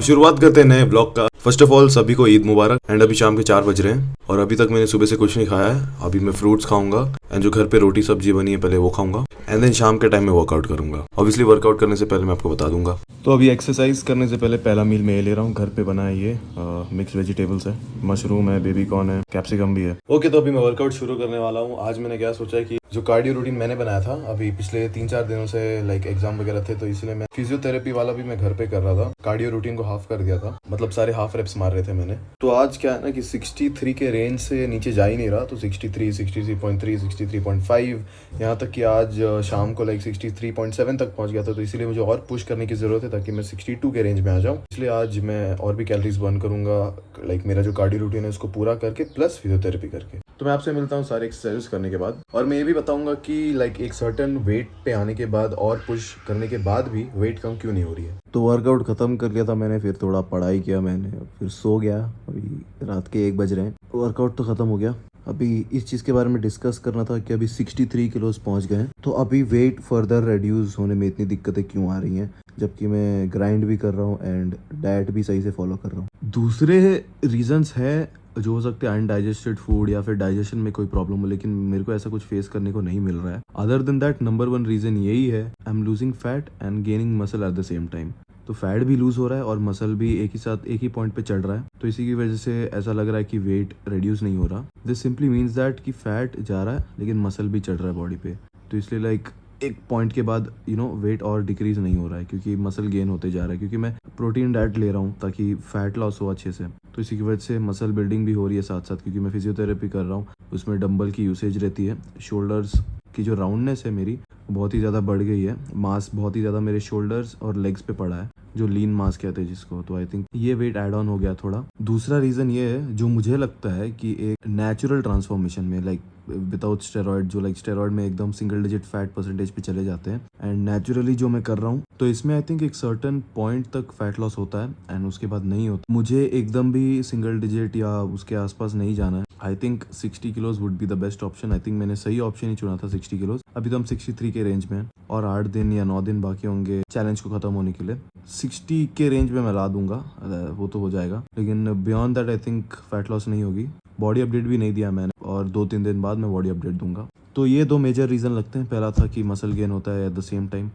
शुरुआत करते हैं नए ब्लॉग का। फर्स्ट ऑफ ऑल सभी को ईद मुबारक। एंड अभी शाम के 4 बज रहे हैं और अभी तक मैंने सुबह से कुछ नहीं खाया है। अभी मैं फ्रूट्स खाऊंगा एंड जो घर पे रोटी सब्जी बनी है पहले वो खाऊंगा एंड देन शाम के टाइम में वर्कआउट करूंगा। ऑब्वियसली वर्कआउट करने से पहले मैं आपको बता दूंगा। तो अभी एक्सरसाइज करने से पहले पहला मील मैं ये ले रहा हूँ। घर पे बना है ये मिक्स वेजिटेबल्स है, मशरूम है, बेबी कॉर्न है, कैप्सिकम भी है। ओके, तो अभी मैं वर्कआउट शुरू करने वाला हूँ। आज मैंने क्या सोचा है कि जो कार्डियो रूटीन मैंने बनाया था अभी पिछले 3-4 दिनों से, लाइक एग्जाम वगैरह थे तो इसलिए मैं फिजियोथेरेपी वाला भी मैं घर पे कर रहा था। कार्डियो रूटीन को हाफ कर दिया था, मतलब सारे हाफ रेप्स मार रहे थे मैंने। तो आज क्या है ना कि 63 के रेंज से नीचे जा ही नहीं रहा, तो 63, 63.3, 63.5, यहाँ तक कि आज शाम को लाइक 63.7 तक पहुंच गया था। तो इसीलिए मुझे और पुश करने की जरूरत है ताकि मैं 62 के रेंज में आ जाऊँ। इसलिए आज मैं और भी कैलोरीज बर्न करूंगा, लाइक मेरा जो कार्डियो रूटीन है उसको पूरा करके प्लस फिजियोथेरेपी करके। तो मैं आपसे मिलता हूँ सारे एक्सरसाइज करने के बाद, और मैं ये भी बताऊंगा कि लाइक एक सर्टेन वेट पे आने के बाद और पुश करने के बाद भी वेट कम क्यों नहीं हो रही है। तो वर्कआउट खत्म कर लिया था मैंने, फिर थोड़ा पढ़ाई किया मैंने, फिर सो गया। अभी रात के 1 बज रहे हैं। वर्कआउट तो खत्म हो गया। अभी इस चीज़ के बारे में डिस्कस करना था कि अभी 63 किलोज पहुंच गए हैं, तो अभी वेट फर्दर रिड्यूस होने में इतनी दिक्कतें क्यों आ रही हैं, जबकि मैं ग्राइंड भी कर रहा हूँ एंड डाइट भी सही से फॉलो कर रहा हूँ। दूसरे रीजंस है जो हो सकते हैं अनडाइजेस्टेड फूड या फिर डाइजेशन में कोई प्रॉब्लम हो, लेकिन मेरे को ऐसा कुछ फेस करने को नहीं मिल रहा है। Other than that number 1 reason यही है, I am losing fat and gaining muscle at the same time. तो फैट भी लूज हो रहा है और मसल भी एक ही साथ एक ही पॉइंट पे चढ़ रहा है, तो इसी की वजह से ऐसा लग रहा है कि वेट रिड्यूस नहीं हो रहा। दिस सिंपली मीन्स दैट कि फैट जा रहा है लेकिन मसल भी चढ़ रहा है बॉडी पे। तो इसलिए लाइक एक पॉइंट के बाद वेट और डिक्रीज नहीं हो रहा है क्योंकि मसल गेन होते जा रहा है, क्योंकि मैं प्रोटीन डाइट ले रहा हूँ ताकि फैट लॉस हो अच्छे से। तो इसी की वजह से मसल बिल्डिंग भी हो रही है साथ साथ, क्योंकि मैं फिजियोथेरेपी कर रहा हूँ, उसमें डंबल की यूसेज रहती है। शोल्डर्स की जो राउंडनेस है मेरी बहुत ही ज़्यादा बढ़ गई है, मास बहुत ही ज़्यादा मेरे शोल्डर्स और लेग्स पे पड़ा है, जो लीन मास कहते हैं जिसको। तो आई थिंक ये वेट ऐड ऑन हो गया थोड़ा। दूसरा रीज़न ये है जो मुझे लगता है कि एक नेचुरल ट्रांसफॉर्मेशन में, लाइक विदाउट स्टेरॉइड, जो लाइक स्टेरॉइड में एकदम सिंगल डिजिट फैट परसेंटेज पे चले जाते हैं, एंड नेचुरली जो मैं कर रहा हूँ तो इसमें आई थिंक एक सर्टेन पॉइंट तक फैट लॉस होता है एंड उसके बाद नहीं होता। मुझे एकदम भी सिंगल डिजिट या उसके आसपास नहीं जाना है। I think 60 kilos would be the best option. I think मैंने सही ऑप्शन ही चुना था 60 किलोज। अभी तो हम 63 के रेंज में हैं और 8 दिन या 9 दिन बाकी होंगे चैलेंज को खत्म होने के लिए। 60 के रेंज में मैं ला दूंगा, वो तो हो जाएगा, लेकिन beyond that I think fat loss नहीं होगी। बॉडी अपडेट भी नहीं दिया मैंने और 2-3 दिन बाद मैं बॉडी अपडेट दूंगा। तो ये 2 मेजर रीज़न लगते हैं। पहला था कि मसल गेन होता है एट द सेम टाइम।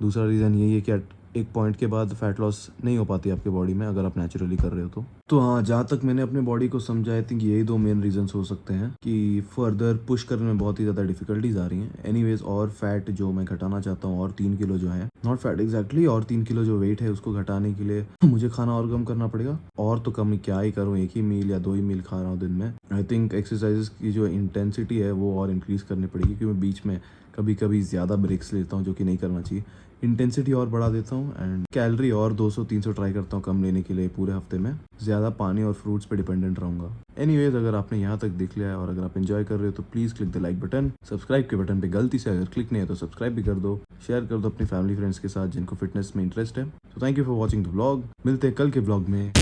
दूसरा रीज़न यही है कि एक पॉइंट के बाद फैट लॉस नहीं हो पाती आपके बॉडी में अगर आप नेचुरली कर रहे हो तो हाँ, जहाँ तक मैंने अपने बॉडी को समझा, आई थिंक यही 2 मेन रीजंस हो सकते हैं कि फर्दर पुश करने में बहुत ही ज़्यादा डिफिकल्टीज आ रही हैं। एनीवेज, और फैट जो मैं घटाना चाहता हूँ, और 3 किलो जो है, नॉट फैट एग्जैक्टली, और 3 किलो जो वेट है उसको घटाने के लिए मुझे खाना और कम करना पड़ेगा। और तो कम क्या ही करूँ, 1 ही मील या 2 ही मील खा रहा हूँ दिन में। आई थिंक एक्सरसाइजेस की जो इंटेंसिटी है वो और इंक्रीज करनी पड़ेगी, क्योंकि मैं बीच में कभी कभी ज़्यादा ब्रेक्स लेता हूँ जो कि नहीं करना चाहिए। इंटेंसिटी और बढ़ा देता हूँ एंड कैलोरी और 200-300 ट्राई करता हूँ कम लेने के लिए पूरे हफ्ते में। ज़्यादा पानी और फ्रूट्स पे डिपेंडेंट रहूँगा। एनीवेज, अगर आपने यहाँ तक देख लिया है और अगर आप एंजॉय कर रहे हो तो please click the like button. Subscribe के बटन पे गलती से अगर क्लिक नहीं है तो सब्सक्राइब भी कर दो। शेयर कर दो अपनी फैमिली फ्रेंड्स के साथ जिनको फिटनेस में इंटरेस्ट है। तो thank you for watching the vlog. मिलते हैं कल के व्लॉग में।